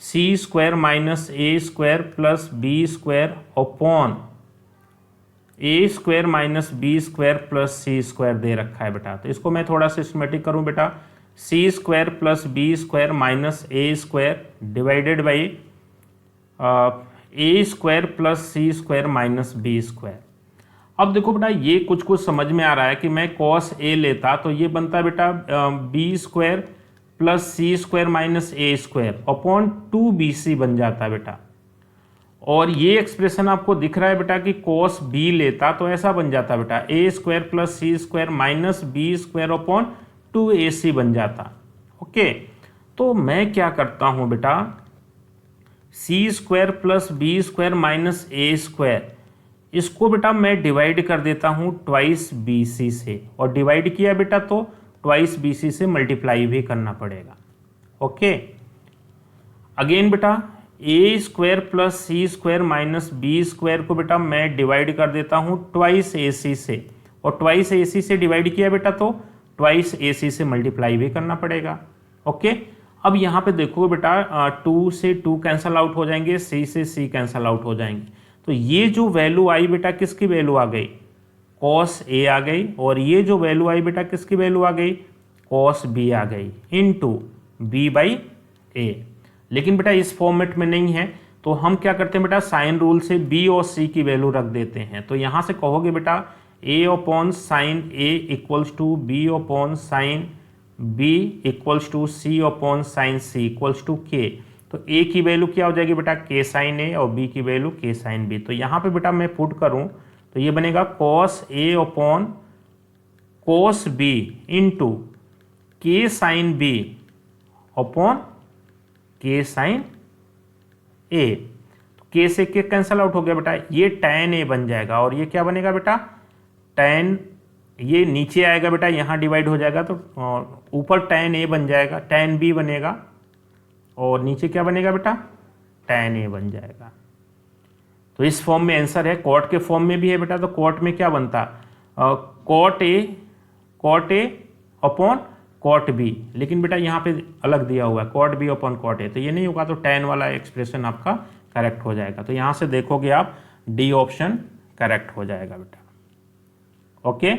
C square minus A square plus B square upon A square minus B square plus C square दे रखा है बेटा। तो इसको मैं थोड़ा सिस्टमेटिक करूं बेटा, C square plus B square minus A square divided by A square plus C square minus B square. अब देखो बेटा ये कुछ कुछ समझ में आ रहा है कि मैं कॉस ए लेता तो ये बनता बेटा B square plus C square minus A square upon 2bc बन जाता बेटा। और ये एक्सप्रेशन आपको दिख रहा है बेटा कि कॉस बी लेता तो ऐसा बन जाता बेटा, A square plus C square minus B square upon 2ac बन जाता। ओके, तो मैं क्या करता हूं बेटा, C square plus B square minus A square, इसको बेटा मैं डिवाइड कर देता हूं ट्वाइस bc से, और डिवाइड किया बेटा तो ट्वाइस bc से मल्टीप्लाई भी करना पड़ेगा। ओके, अगेन बेटा A square plus C square minus B square को बेटा मैं डिवाइड कर देता हूं ट्वाइस ac से, और ट्वाइस ac से डिवाइड किया बेटा तो ट्वाइस ac से मल्टीप्लाई भी करना पड़ेगा। ओके, अब यहाँ पे देखो बेटा 2 से 2 कैंसल आउट हो जाएंगे, c से c कैंसल आउट हो जाएंगे। तो ये जो वैल्यू आई बेटा किसकी वैल्यू आ गई, कॉस ए आ गई, और ये जो वैल्यू आई बेटा किसकी वैल्यू आ गई, कॉस बी आ गई इनटू बी बाई ए। लेकिन बेटा इस फॉर्मेट में नहीं है, तो हम क्या करते हैं बेटा, साइन रूल से बी और सी की वैल्यू रख देते हैं। तो यहाँ से कहोगे बेटा A upon sine A equals to B upon sine B equals to C upon sine C equals to K. तो ए की वैल्यू क्या हो जाएगी बेटा, के साइन ए, और बी की वैल्यू के साइन बी। तो यहाँ पे बेटा मैं पुट करूँ तो ये बनेगा cos A upon cos B into के साइन बी अपॉन के साइन ए। तो के से के कैंसल आउट हो गया बेटा, ये tan ए बन जाएगा, और ये क्या बनेगा बेटा, tan, ये नीचे आएगा बेटा, यहाँ डिवाइड हो जाएगा तो ऊपर tan ए बन जाएगा, tan बी बनेगा, और नीचे क्या बनेगा बेटा, tan ए बन जाएगा। तो इस फॉर्म में आंसर है, कॉट के फॉर्म में भी है बेटा, तो कॉट में क्या बनता, cot A upon cot B, लेकिन बेटा यहाँ पे अलग दिया हुआ है cot B upon cot A, तो ये नहीं होगा, तो tan वाला एक्सप्रेशन आपका करेक्ट हो जाएगा। तो यहाँ से देखोगे आप डी ऑप्शन करेक्ट हो जाएगा बेटा। ओके,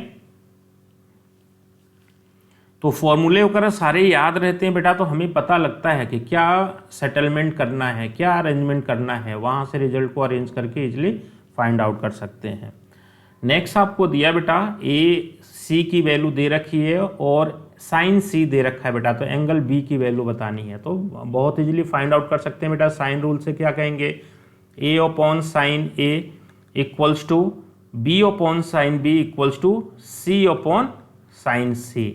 तो फॉर्मूले वगैरह सारे याद रहते हैं बेटा, तो हमें पता लगता है कि क्या सेटलमेंट करना है, क्या अरेंजमेंट करना है, वहाँ से रिजल्ट को अरेंज करके इजीली फाइंड आउट कर सकते हैं। नेक्स्ट आपको दिया बेटा ए सी की वैल्यू दे रखी है और साइन सी दे रखा है बेटा, तो एंगल बी की वैल्यू बतानी है। तो बहुत इजीली फाइंड आउट कर सकते हैं बेटा, साइन रूल से क्या कहेंगे, A upon sine A equals to B upon sine B equals to C upon sine C.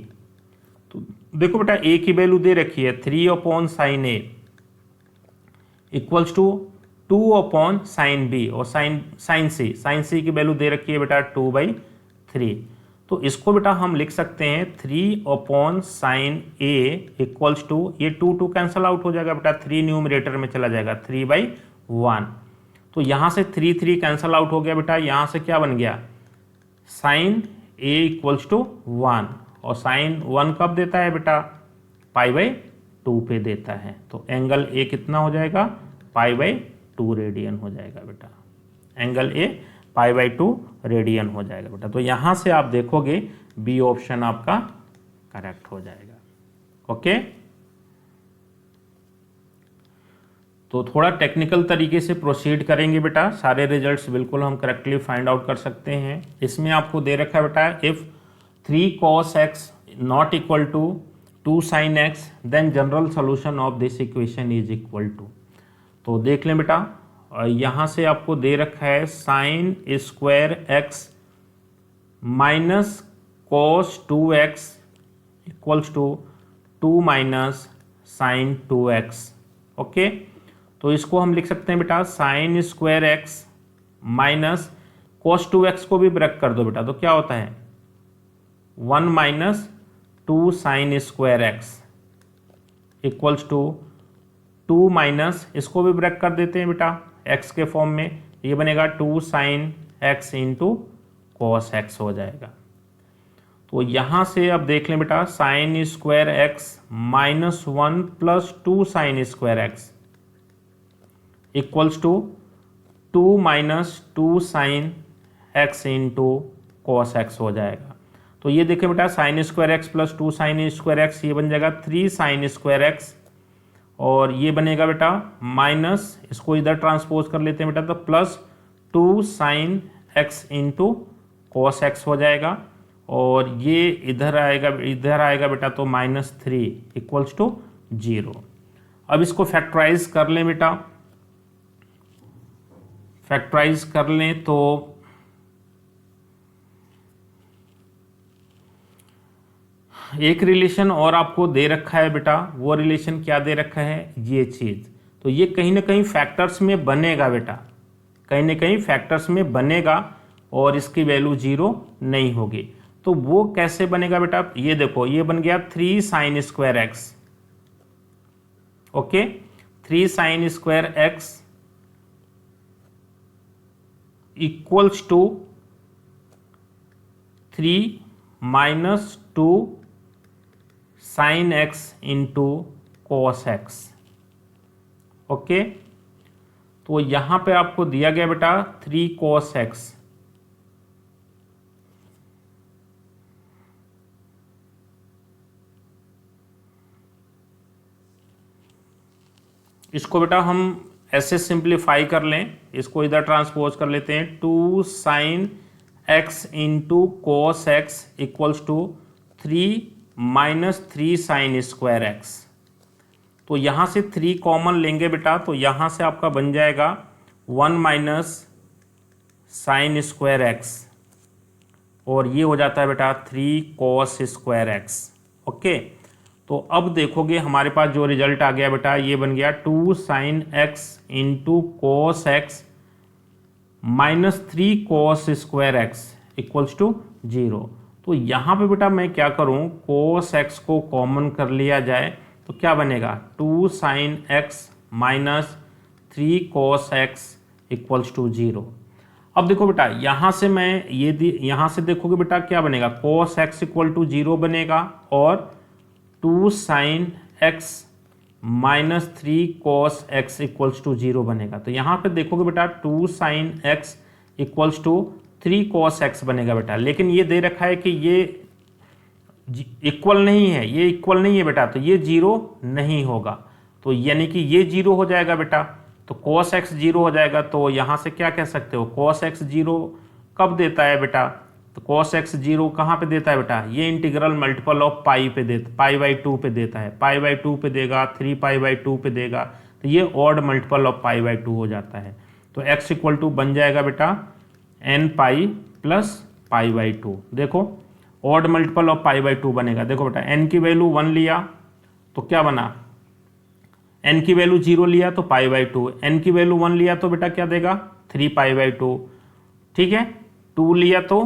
तो देखो बेटा ए की वैल्यू दे रखी है 3 upon sine A equals to 2 upon sine B और साइन सी की वैल्यू दे रखी है बेटा 2/3। तो इसको बेटा हम लिख सकते हैं 3 upon sine A equals to, ये 2 कैंसल आउट हो जाएगा बेटा, 3 न्यूमरेटर में चला जाएगा 3/1। तो यहाँ से 3 कैंसल आउट हो गया बेटा, यहाँ से क्या बन गया, साइन ए इक्वल्स टू 1, और साइन 1 कब देता है बेटा, π/2 पे देता है। तो एंगल ए कितना हो जाएगा, π/2 रेडियन हो जाएगा बेटा, एंगल ए π/2 रेडियन हो जाएगा बेटा। तो यहाँ से आप देखोगे बी ऑप्शन आपका करेक्ट हो जाएगा। ओके, तो थोड़ा टेक्निकल तरीके से प्रोसीड करेंगे बेटा, सारे रिजल्ट्स बिल्कुल हम करेक्टली फाइंड आउट कर सकते हैं। इसमें आपको दे रखा है बेटा, if 3 cos x not equal to 2 sin x then general solution of this equation is equal to. तो देख लें बेटा, यहाँ से आपको दे रखा है sine square x minus cos 2x equals to 2 minus sine 2x। Okay, तो इसको हम लिख सकते हैं बेटा sine square x minus cos 2x को भी ब्रेक कर दो बेटा, तो क्या होता है 1 minus 2 sine square x equals to 2 minus, इसको भी ब्रेक कर देते हैं बेटा x के फॉर्म में, ये बनेगा 2 sine x into cos x हो जाएगा। तो यहाँ से अब देख लें बेटा, sine square x minus 1 plus 2 sine square x equals to 2 minus 2 sine x into cos x हो जाएगा। तो ये देखें बेटा, sine square x plus 2 sine square x, ये बन जाएगा 3 साइन स्क्वायर एक्स, और ये बनेगा बेटा माइनस, इसको इधर ट्रांसपोज कर लेते हैं बेटा, तो plus 2 sine x into cos x हो जाएगा, और ये इधर आएगा बेटा, तो -3 इक्वल्स टू 0। अब इसको फैक्टराइज कर लें बेटा, फैक्टराइज कर लें तो एक रिलेशन और आपको दे रखा है बेटा, वो रिलेशन क्या दे रखा है, ये चीज। तो ये कहीं ना कहीं फैक्टर्स में बनेगा बेटा, कहीं ना कहीं फैक्टर्स में बनेगा और इसकी वैल्यू 0 नहीं होगी। तो वो कैसे बनेगा बेटा, ये देखो, ये बन गया 3 sine square x. Okay, 3 sine square x equals to 3 minus 2 sine x into cos x. Okay, तो यहां पे आपको दिया गया बेटा 3 cos x, इसको बेटा हम ऐसे सिंप्लीफाई कर लें, इसको इधर ट्रांसपोज कर लेते हैं, 2 sine x into cos x equals to 3 minus 3 sine square x. तो यहाँ से 3 कॉमन लेंगे बेटा, तो यहाँ से आपका बन जाएगा 1 माइनस साइन स्क्वायर एक्स, और ये हो जाता है बेटा 3 कॉस स्क्वायर एक्स। ओके, तो अब देखोगे हमारे पास जो रिजल्ट आ गया बेटा, ये बन गया 2 sine x into cos x minus 3 cos square x equals to 0। तो यहाँ पे बेटा मैं क्या करूँ, cos x को कॉमन कर लिया जाए तो क्या बनेगा 2 sine x minus 3 cos x equals to 0। अब देखो बेटा, यहाँ से मैं यहाँ से देखोगे बेटा क्या बनेगा, cos x इक्वल टू 0 बनेगा, और 2 sine x minus 3 cos x equals to 0 बनेगा। तो यहाँ पे देखोगे बेटा 2 sine x equals to 3 cos x बनेगा बेटा, लेकिन ये दे रखा है कि ये इक्वल नहीं है, ये इक्वल नहीं है बेटा, तो ये 0 नहीं होगा, तो यानी कि ये 0 हो जाएगा बेटा, तो cos x 0 हो जाएगा। तो यहाँ से क्या कह सकते हो, cos x 0 कब देता है बेटा, तो cos x 0 कहाँ पे देता है बेटा, ये इंटीग्रल मल्टीपल ऑफ पाई पे देता, पाई बाई 2 पे देता है, पाई बाई 2 पे देगा, 3 पाई बाई 2 पे देगा, तो ये odd multiple of pi by 2 हो जाता है। तो x इक्वल टू बन जाएगा बेटा n pi plus pi by 2। देखो odd multiple of pi by 2 बनेगा। देखो बेटा n की वैल्यू 1 लिया तो क्या बना, n की वैल्यू 0 लिया तो पाई बाई 2, n की वैल्यू 1 लिया तो बेटा क्या देगा 3 पाई बाई 2, ठीक है, 2 लिया तो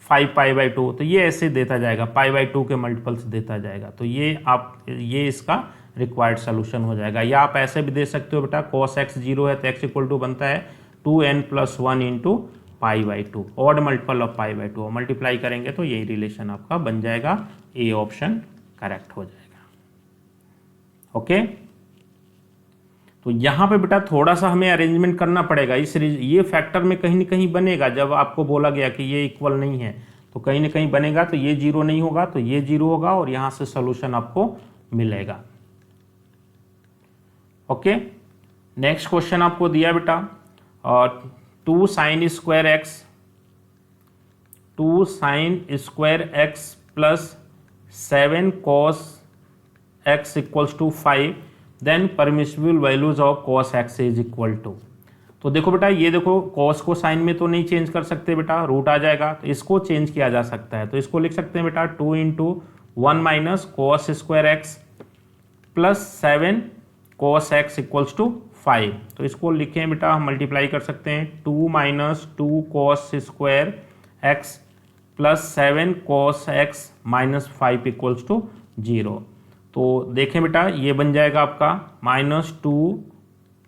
5 पाई बाई 2, तो ये ऐसे देता जाएगा, पाई बाई 2 के मल्टीपल से देता जाएगा। तो ये इसका रिक्वायर्ड सोल्यूशन हो जाएगा। या आप ऐसे भी दे सकते हो बेटा cos x 0 है तो x इक्वल टू बनता है 2n plus 1 into pi by 2, odd multiple of pi by 2, multiply करेंगे तो यही रिलेशन आपका बन जाएगा, ए ऑप्शन करेक्ट हो जाएगा। ओके, तो यहाँ पे बेटा थोड़ा सा हमें अरेंजमेंट करना पड़ेगा। ये फैक्टर में कहीं ना कहीं बनेगा, जब आपको बोला गया कि ये इक्वल नहीं है तो कहीं ना कहीं बनेगा, तो ये 0 नहीं होगा तो ये 0 होगा और यहाँ से सोल्यूशन आपको मिलेगा। ओके, नेक्स्ट क्वेश्चन आपको दिया बेटा 2 sine square x plus 7 cos x equals to 5, then permissible values of cos x is equal to. तो देखो बेटा ये देखो कॉस को साइन में तो नहीं चेंज कर सकते बेटा, रूट आ जाएगा, तो इसको चेंज किया जा सकता है। तो इसको लिख सकते हैं बेटा 2 into 1 minus cos square x plus 7 cos x equals to 5। तो इसको लिखें बेटा, हम मल्टीप्लाई कर सकते हैं 2 minus 2 cos square x plus 7 cos x minus 5 equals to 0। तो देखें बेटा ये बन जाएगा आपका minus 2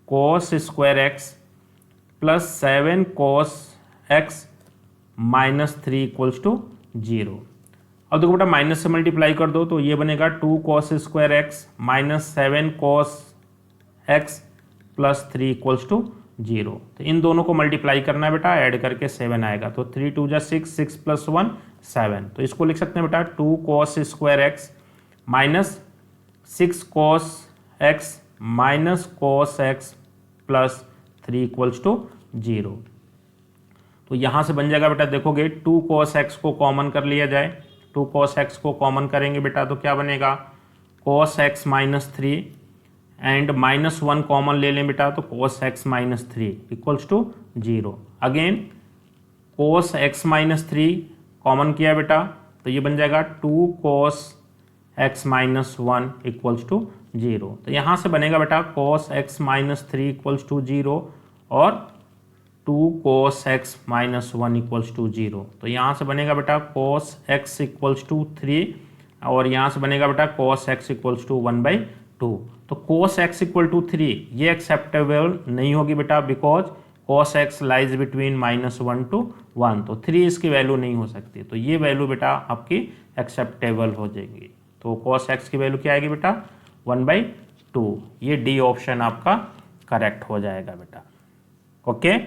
cos square x plus 7 cos x minus 3 equals to 0। अब देखो बेटा माइनस से मल्टीप्लाई कर दो तो ये बनेगा 2 cos square x minus 7 cos x plus 3 equals to 0। तो इन दोनों को मल्टीप्लाई करना है बेटा, ऐड करके 7 आएगा, तो 3 2 जा 6, 6 प्लस 1 7। तो इसको लिख सकते हैं बेटा 2 cos square x minus 6 cos x minus cos x plus 3 equals to 0। तो यहाँ से बन जाएगा बेटा, देखोगे 2 cos x को कॉमन कर लिया जाए, 2 cos x को कॉमन करेंगे बेटा तो क्या बनेगा cos x minus 3 and minus 1 common ले लें बेटा तो cos x minus 3 equals to 0। Again cos x minus 3 common किया बेटा तो ये बन जाएगा 2 cos x minus 1 equals to 0। तो यहाँ से बनेगा बेटा cos x minus 3 equals to 0 और 2 cos x minus 1 equals to 0। तो यहाँ से बनेगा बेटा cos x इक्वल्स टू 3 और यहाँ से बनेगा बेटा cos x इक्वल्स टू 1/2। तो cos x इक्वल टू 3 ये एक्सेप्टेबल नहीं होगी बेटा, because cos x lies between -1 to 1, तो 3 इसकी वैल्यू नहीं हो सकती। तो ये वैल्यू बेटा आपकी एक्सेप्टेबल हो जाएगी। तो cos x की वैल्यू क्या आएगी बेटा 1/2। ये डी ऑप्शन आपका करेक्ट हो जाएगा बेटा। ओके,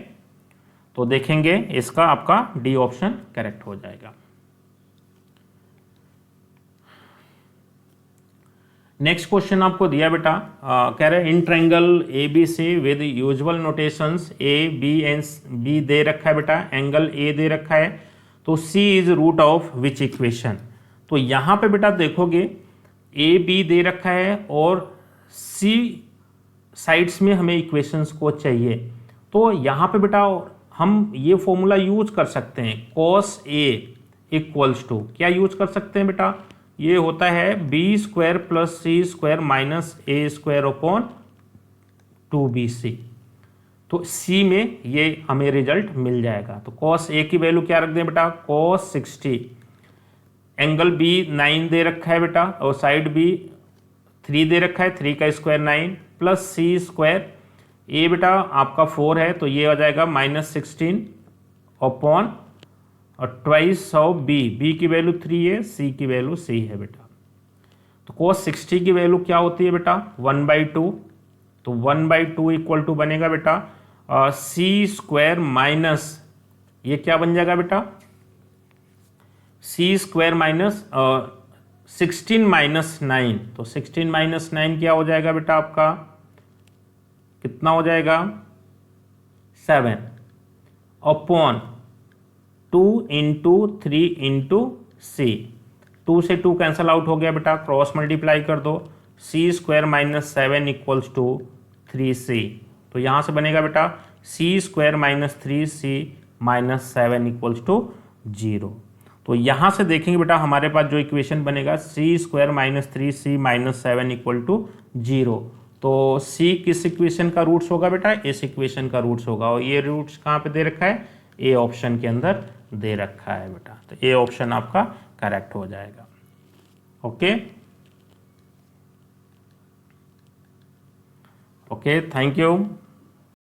तो देखेंगे इसका आपका डी ऑप्शन करेक्ट हो जाएगा। नेक्स्ट क्वेश्चन आपको दिया बेटा, कह रहे in triangle A B C with usual notations A B and B दे रखा है बेटा, एंगल ए दे रखा है, तो C is root of which equation. तो यहाँ पे बेटा देखोगे ए बी दे रखा है और सी साइड्स में हमें इक्वेशंस को चाहिए, तो यहाँ पे बेटा हम ये फॉर्मूला यूज कर सकते हैं cos a इक्वल्स टू, क्या यूज कर सकते हैं बेटा, ये होता है B square plus C square minus A square upon 2bc। तो सी में ये हमें रिजल्ट मिल जाएगा। तो cos a की वैल्यू क्या रख दें बेटा cos 60, एंगल बी 9 दे रखा है बेटा और साइड बी 3 दे रखा है, 3 का स्क्वायर 9 प्लस सी स्क्वायर, ए बेटा आपका 4 है तो ये आ जाएगा -16 अपॉन और ट्वाइस ऑफ बी, बी की वैल्यू 3 है, सी की वैल्यू सी है बेटा। तो cos 60 की वैल्यू क्या होती है बेटा 1/2, तो 1/2 इक्वल टू बनेगा बेटा सी स्क्वायर माइनस, ये क्या बन जाएगा बेटा सी स्क्वायर माइनस 16 माइनस 9, तो 16 माइनस 9 क्या हो जाएगा बेटा आपका, कितना हो जाएगा 7 अपॉन 2 इंटू 3 इंटू सी, 2 से 2 कैंसल आउट हो गया बेटा, क्रॉस मल्टीप्लाई कर दो, C square minus 7 equals to 3c। तो यहाँ से बनेगा बेटा C square minus 3c minus 7 equals to 0। तो यहाँ से देखेंगे बेटा हमारे पास जो इक्वेशन बनेगा C square minus 3c minus 7 equal to 0। तो c किस इक्वेशन का रूट्स होगा बेटा, इस इक्वेशन का रूट्स होगा, और ये रूट्स कहाँ पे दे रखा है, ए ऑप्शन के अंदर दे रखा है बेटा। तो ए ऑप्शन आपका करेक्ट हो जाएगा। Okay okay, thank you.